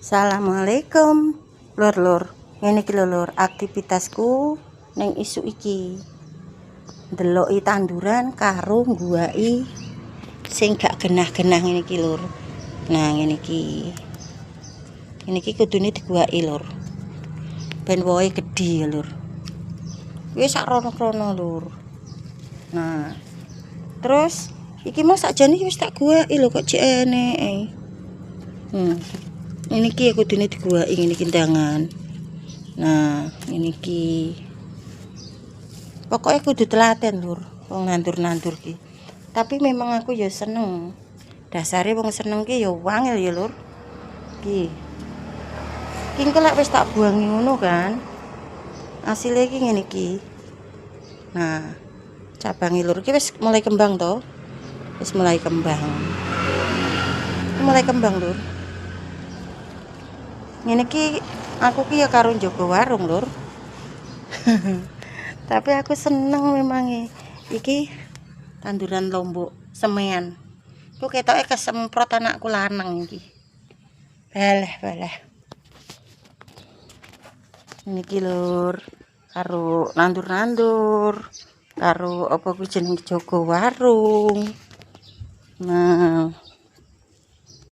Assalamualaikum lur-lur. Ngene iki lho lur, aktivitasku ning isu iki. Ndeloki tanduran karo ngguwaki sing gak genah-genah ngene iki lur. Nah, ngene iki. Ngene iki kudune diguwaki lur. Ben wohe gedhi ya lur. Wis sak rono-rono lur. Nah, terus iki mau sakjane wis tak guwaki lho kok jek enek. Ini ki kudune diguwaki ngene iki ndangan. Nah, ini ki. Pokoknya kudu telaten lur, wong nandur-nandur ki. Tapi memang aku ya seneng. Dasare wong seneng ki ya wangel ya lur. Ki. Ki engko lek wis tak buangi ngono kan. Asile iki ngene iki. Nah, cabangi lur ki wis mulai kembang to. Wis mulai kembang. Mulai kembang lur. Ngene ki aku ki ya karo njogo warung lur. Tapi aku seneng memang iki tanduran lombok semean. Ku ketoke kesemprot anakku lanang iki. Balah. Niki lur, karo nandur-nandur, karo apa ku jeneng jaga warung. Nah,